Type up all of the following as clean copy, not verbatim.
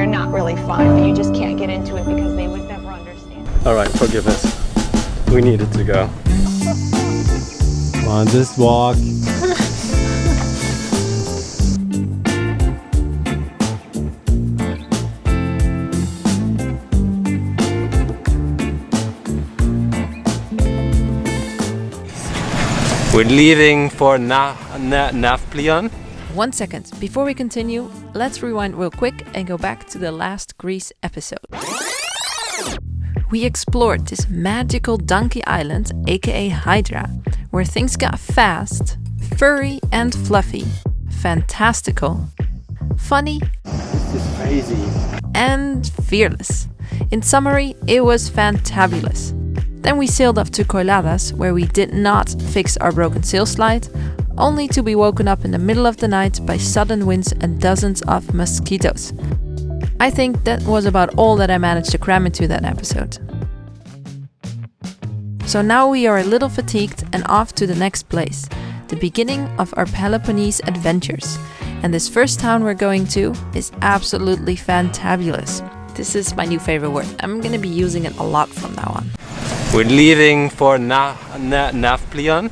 not really fun, but you just can't get into it because they would never understand. Alright, forgive us. We needed to go. Come on, just walk. We're leaving for Nafplion. 1 second, before we continue, let's rewind real quick and go back to the last Greece episode. We explored this magical donkey island, aka Hydra, where things got fast, furry and fluffy, fantastical, funny, This is crazy. and fearless. In summary, it was fantabulous. Then we sailed off to Koiladas, where we did not fix our broken sail slide, only to be woken up in the middle of the night by sudden winds and dozens of mosquitoes. I think that was about all that I managed to cram into that episode. So now we are a little fatigued and off to the next place, the beginning of our Peloponnese adventures. And this first town we're going to is absolutely fantabulous. This is my new favorite word. I'm gonna be using it a lot from now on. We're leaving for Nafplion,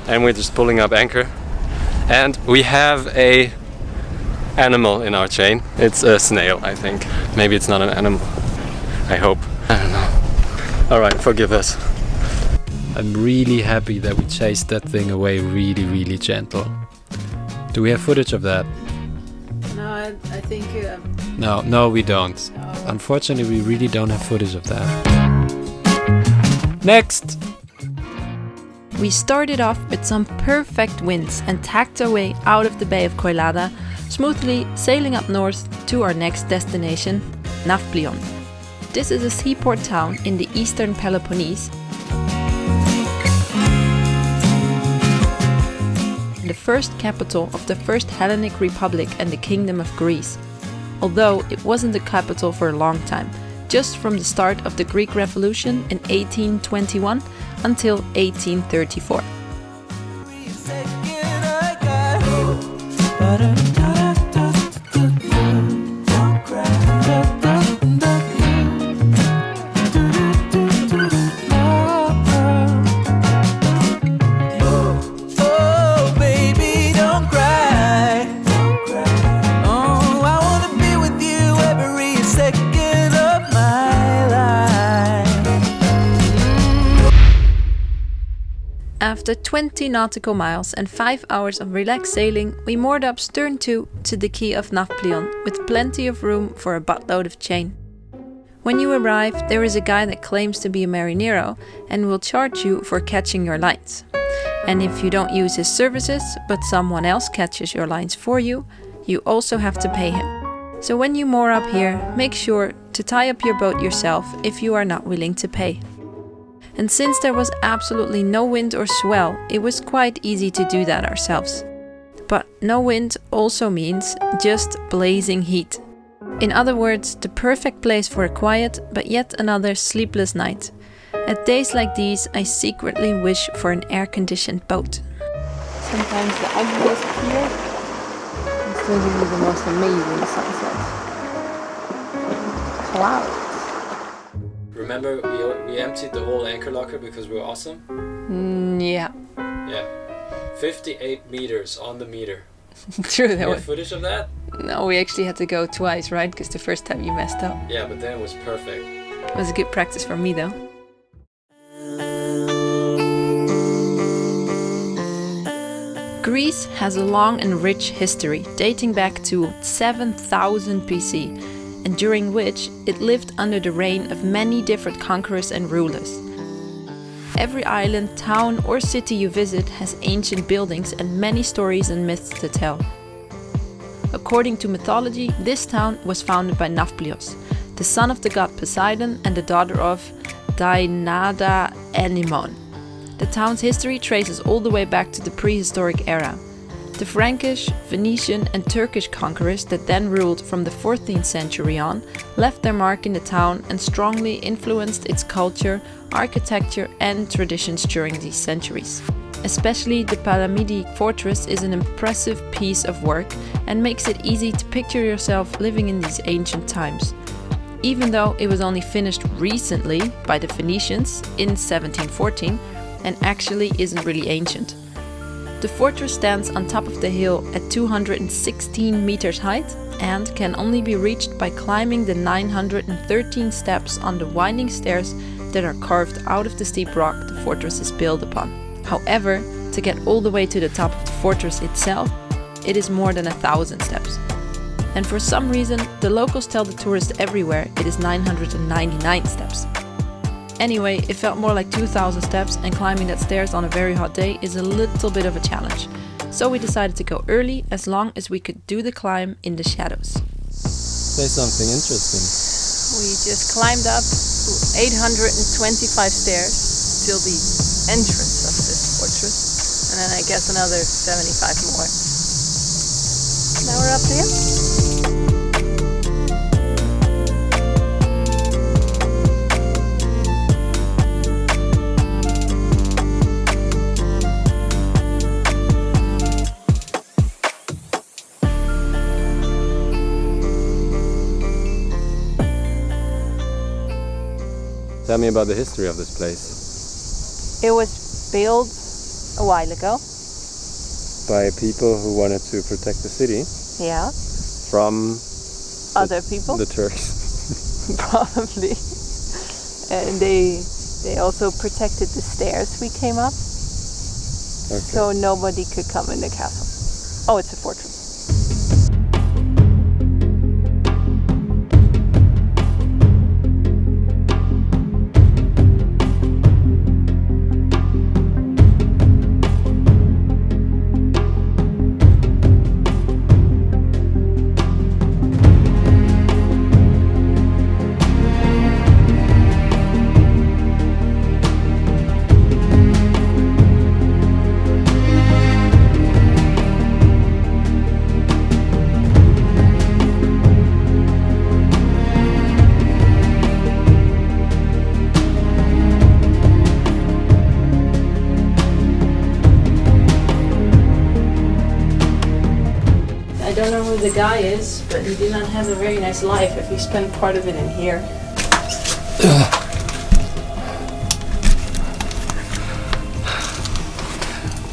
and we're just pulling up anchor. And we have a animal in our chain. It's a snail, I think. Maybe it's not an animal. I hope. I don't know. Alright, forgive us. I'm really happy that we chased that thing away really gentle. Do we have footage of that? No, I think... No, we don't. Unfortunately, we really don't have footage of that. Next! We started off with some perfect winds and tacked our way out of the Bay of Koilada, smoothly sailing up north to our next destination, Nafplion. This is a seaport town in the eastern Peloponnese, the first capital of the First Hellenic Republic and the Kingdom of Greece, although it wasn't the capital for a long time, just from the start of the Greek Revolution in 1821 until 1834. After 20 nautical miles and 5 hours of relaxed sailing, we moored up stern to the quay of Nafplion, with plenty of room for a buttload of chain. When you arrive, there is a guy that claims to be a marinero and will charge you for catching your lines. And if you don't use his services, but someone else catches your lines for you, you also have to pay him. So when you moor up here, make sure to tie up your boat yourself if you are not willing to pay. And since there was absolutely no wind or swell, it was quite easy to do that ourselves. But no wind also means just blazing heat. In other words, the perfect place for a quiet but yet another sleepless night. At days like these, I secretly wish for an air-conditioned boat. Sometimes the ugliest pier is still give you the most amazing sunset. Clouds. Remember, we emptied the whole anchor locker because we were awesome? Yeah. Yeah. 58 meters on the meter. True, that You was... have footage of that? No, we actually had to go twice, right? Because the first time you messed up. Yeah, but then it was perfect. It was a good practice for me, though. Greece has a long and rich history, dating back to 7000 BC, and during which it lived under the reign of many different conquerors and rulers. Every island, town or city you visit has ancient buildings and many stories and myths to tell. According to mythology, this town was founded by Nafplios, the son of the god Poseidon and the daughter of Deinada Enimon. The town's history traces all the way back to the prehistoric era. The Frankish, Venetian and Turkish conquerors that then ruled from the 14th century on left their mark in the town and strongly influenced its culture, architecture and traditions during these centuries. Especially the Palamidi fortress is an impressive piece of work and makes it easy to picture yourself living in these ancient times. Even though it was only finished recently by the Phoenicians in 1714 and actually isn't really ancient. The fortress stands on top of the hill at 216 meters height and can only be reached by climbing the 913 steps on the winding stairs that are carved out of the steep rock the fortress is built upon. However, to get all the way to the top of the fortress itself, it is more than 1,000 steps. And for some reason, the locals tell the tourists everywhere it is 999 steps. Anyway, it felt more like 2,000 steps, and climbing that stairs on a very hot day is a little bit of a challenge. So we decided to go early as long as we could do the climb in the shadows. Say something interesting. We just climbed up 825 stairs till the entrance of this fortress, and then I guess another 75 more. Now we're up here. Tell me about the history of this place. It was built a while ago. By people who wanted to protect the city Yeah. from Other people. the Turks. Probably. And they also protected the stairs we came up. Okay. So nobody could come in the castle. Oh, it's a fortress. I don't know who the guy is, but he did not have a very nice life if he spent part of it in here.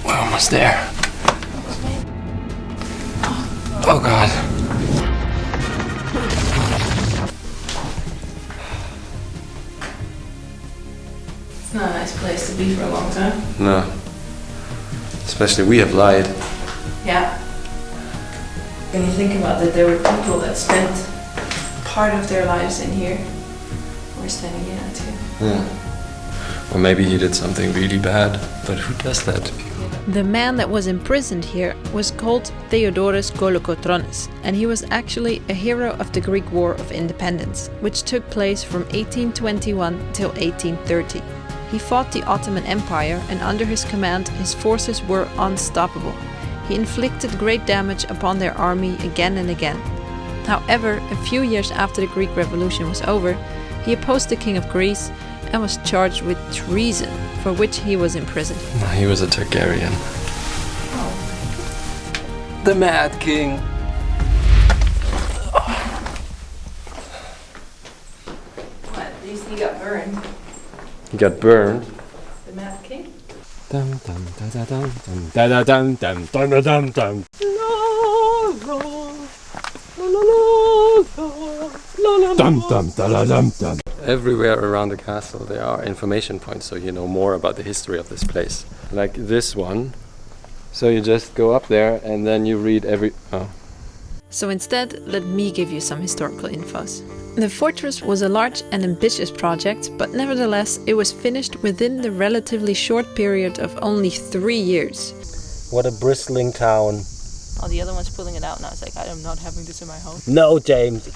We're almost there. Oh God. It's not a nice place to be for a long time. No. Especially we have lied. Yeah. When you think about that, there were people that spent part of their lives in here. We're standing here now too. Yeah. Or maybe he did something really bad, but who does that? The man that was imprisoned here was called Theodorus Kolokotronis, and he was actually a hero of the Greek War of Independence, which took place from 1821 till 1830. He fought the Ottoman Empire, and under his command his forces were unstoppable. He inflicted great damage upon their army again and again. However, a few years after the Greek Revolution was over, he opposed the king of Greece and was charged with treason, for which he was imprisoned. He was a Targaryen. The Mad King. What, at least he got burned. He got burned. The Mad King? Dum dum da da dum dum da da dum dum dum da dum dum. Dum dum da da dum dum. Everywhere around the castle there are information points, so you know more about the history of this place. Like this one. So you just go up there and then you read every... Oh. So instead, let me give you some historical infos. The fortress was a large and ambitious project, but nevertheless it was finished within the relatively short period of only 3 years. What a bristling town. Oh, the other one's pulling it out now. It's like, I am not having this in my house. No, James.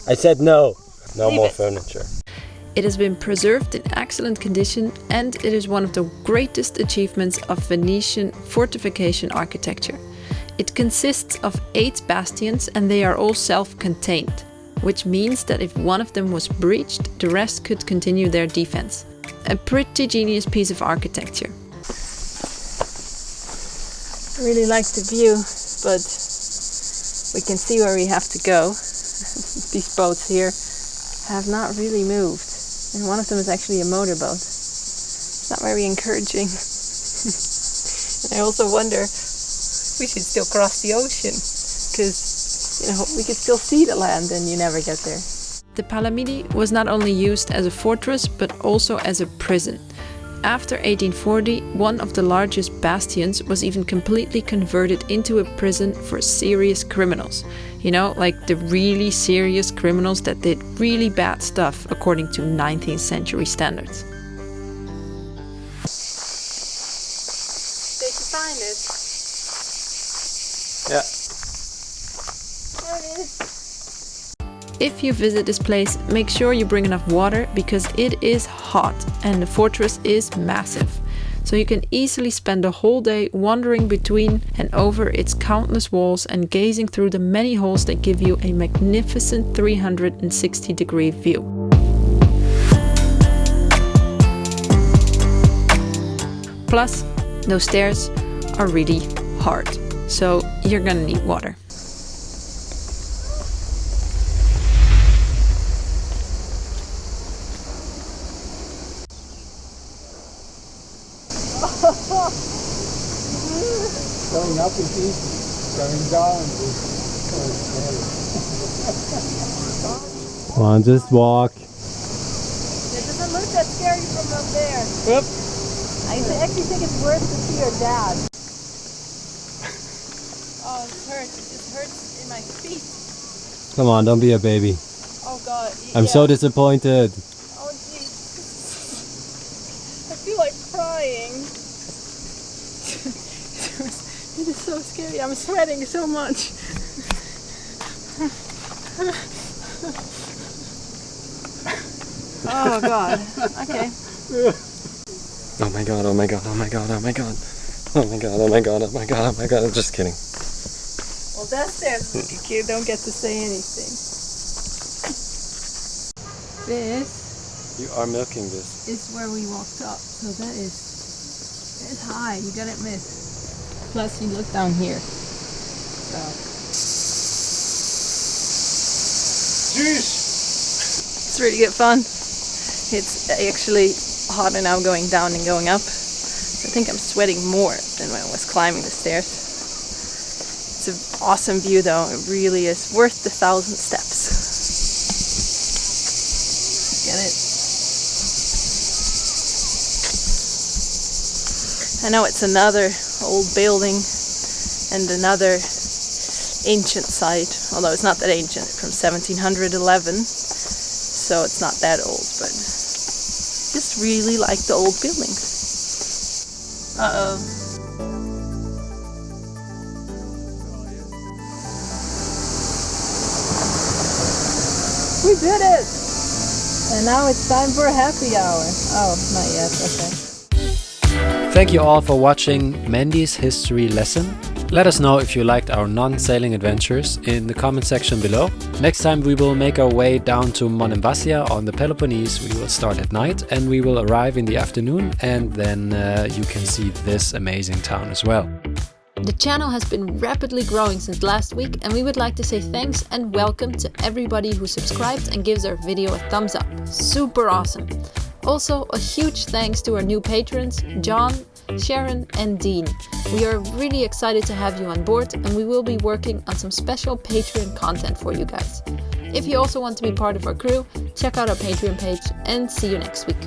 I said no. No Leave more it. furniture. It has been preserved in excellent condition, and it is one of the greatest achievements of Venetian fortification architecture. It consists of 8 bastions, and they are all self-contained, which means that if one of them was breached, the rest could continue their defense. A pretty genius piece of architecture. I really like the view, but we can see where we have to go. These boats here have not really moved, and one of them is actually a motorboat. It's not very encouraging. And I also wonder if we should still cross the ocean, because we could still see the land and you never get there. The Palamidi was not only used as a fortress but also as a prison. After 1840, one of the largest bastions was even completely converted into a prison for serious criminals. Like the really serious criminals that did really bad stuff according to 19th century standards. Did you find it? Yeah. There it is. If you visit this place, make sure you bring enough water because it is hot and the fortress is massive. So you can easily spend a whole day wandering between and over its countless walls and gazing through the many holes that give you a magnificent 360-degree view. Plus, those stairs are really hard, so you're gonna need water. Going up is easy, going down is Come on, just walk. It doesn't look that scary from up there. Yep. I actually think it's worse to see your dad. Oh, it hurts. It just hurts in my feet. Come on, don't be a baby. Oh God. I'm so disappointed. Oh jeez. I feel like crying. It is so scary. I'm sweating so much. Oh God. Okay. Oh my god, oh my god, oh my god, oh my god. Oh my god, oh my god, oh my god, oh my god. I'm just kidding. Well, that's there. You don't get to say anything. This You are milking this. is where we walked up. So that is high. You gotta admit. Plus, you look down here. So. It's really good fun. It's actually harder now going down and going up. I think I'm sweating more than when I was climbing the stairs. It's an awesome view though. It really is worth the 1,000 steps. Get it? I know it's another old building and another ancient site, although it's not that ancient, from 1711, so it's not that old, but just really like the old buildings. Uh-oh. We did it! And now it's time for a happy hour. Oh, not yet, okay. Thank you all for watching Mandy's history lesson. Let us know if you liked our non-sailing adventures in the comment section below. Next time we will make our way down to Monemvasia on the Peloponnese. We will start at night and we will arrive in the afternoon, and then you can see this amazing town as well. The channel has been rapidly growing since last week, and we would like to say thanks and welcome to everybody who subscribed and gives our video a thumbs up. Super awesome! Also, a huge thanks to our new patrons, John, Sharon and Dean. We are really excited to have you on board, and we will be working on some special Patreon content for you guys. If you also want to be part of our crew, check out our Patreon page, and see you next week.